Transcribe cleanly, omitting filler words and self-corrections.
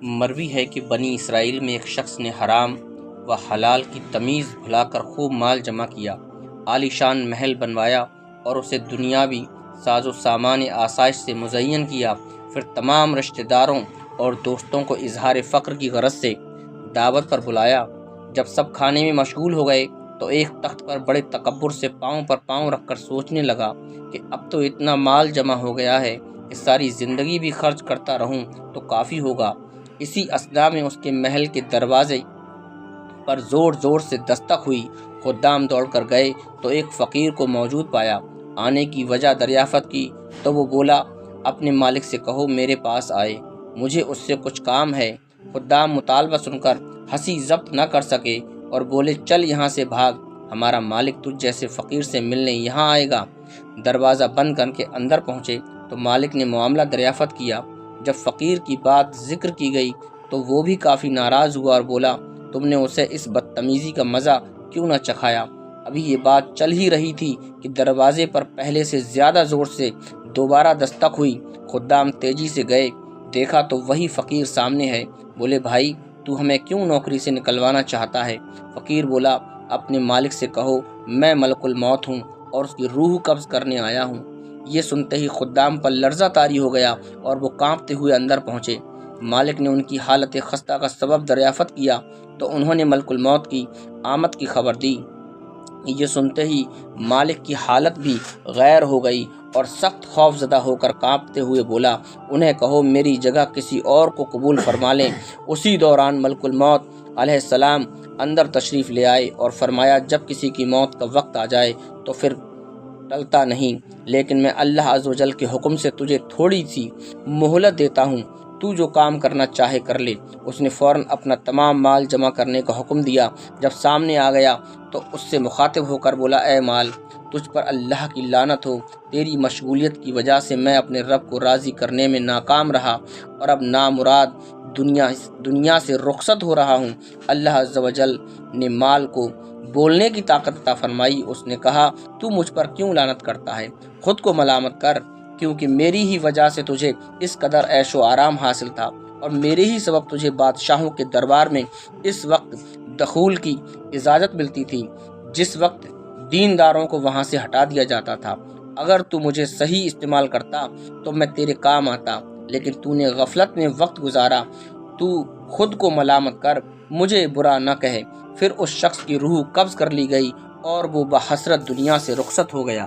مروی ہے کہ بنی اسرائیل میں ایک شخص نے حرام و حلال کی تمیز بھلا کر خوب مال جمع کیا، عالی شان محل بنوایا اور اسے دنیاوی ساز و سامان آسائش سے مزین کیا۔ پھر تمام رشتہ داروں اور دوستوں کو اظہار فقر کی غرض سے دعوت پر بلایا۔ جب سب کھانے میں مشغول ہو گئے تو ایک تخت پر بڑے تکبر سے پاؤں پر پاؤں رکھ کر سوچنے لگا کہ اب تو اتنا مال جمع ہو گیا ہے کہ ساری زندگی بھی خرچ کرتا رہوں تو کافی ہوگا۔ اسی اثنا میں اس کے محل کے دروازے پر زور زور سے دستک ہوئی۔ خدام دوڑ کر گئے تو ایک فقیر کو موجود پایا۔ آنے کی وجہ دریافت کی تو وہ بولا، اپنے مالک سے کہو میرے پاس آئے، مجھے اس سے کچھ کام ہے۔ خدام مطالبہ سن کر ہنسی ضبط نہ کر سکے اور بولے، چل یہاں سے بھاگ، ہمارا مالک تجھ جیسے فقیر سے ملنے یہاں آئے گا۔ دروازہ بند کر کے اندر پہنچے تو مالک نے معاملہ دریافت کیا۔ جب فقیر کی بات ذکر کی گئی تو وہ بھی کافی ناراض ہوا اور بولا، تم نے اسے اس بدتمیزی کا مزہ کیوں نہ چکھایا؟ ابھی یہ بات چل ہی رہی تھی کہ دروازے پر پہلے سے زیادہ زور سے دوبارہ دستک ہوئی۔ خدام تیزی سے گئے، دیکھا تو وہی فقیر سامنے ہے۔ بولے، بھائی تو ہمیں کیوں نوکری سے نکلوانا چاہتا ہے؟ فقیر بولا، اپنے مالک سے کہو میں ملک الموت ہوں اور اس کی روح قبض کرنے آیا ہوں۔ یہ سنتے ہی خدام پر لرزہ طاری ہو گیا اور وہ کانپتے ہوئے اندر پہنچے۔ مالک نے ان کی حالت خستہ کا سبب دریافت کیا تو انہوں نے ملک الموت کی آمد کی خبر دی۔ یہ سنتے ہی مالک کی حالت بھی غیر ہو گئی اور سخت خوف زدہ ہو کر کانپتے ہوئے بولا، انہیں کہو میری جگہ کسی اور کو قبول فرما لیں۔ اسی دوران ملک الموت علیہ السلام اندر تشریف لے آئے اور فرمایا، جب کسی کی موت کا وقت آ جائے تو پھر ٹلتا نہیں، لیکن میں اللہ عز و جل کے حکم سے تجھے تھوڑی سی مہلت دیتا ہوں، تو جو کام کرنا چاہے کر لے۔ اس نے فوراً اپنا تمام مال جمع کرنے کا حکم دیا۔ جب سامنے آ گیا تو اس سے مخاطب ہو کر بولا، اے مال، تجھ پر اللہ کی لعنت ہو، تیری مشغولیت کی وجہ سے میں اپنے رب کو راضی کرنے میں ناکام رہا اور اب نامراد دنیا سے رخصت ہو رہا ہوں۔ اللہ عز و جل نے مال کو بولنے کی طاقت عطا فرمائی۔ اس نے کہا، تو مجھ پر کیوں لعنت کرتا ہے؟ خود کو ملامت کر، کیونکہ میری ہی وجہ سے تجھے اس قدر عیش و آرام حاصل تھا اور میرے ہی سبب تجھے بادشاہوں کے دربار میں اس وقت دخول کی اجازت ملتی تھی جس وقت دینداروں کو وہاں سے ہٹا دیا جاتا تھا۔ اگر تو مجھے صحیح استعمال کرتا تو میں تیرے کام آتا، لیکن تو نے غفلت میں وقت گزارا۔ تو خود کو ملامت کر، مجھے برا نہ کہے۔ پھر اس شخص کی روح قبض کر لی گئی اور وہ بحسرت دنیا سے رخصت ہو گیا۔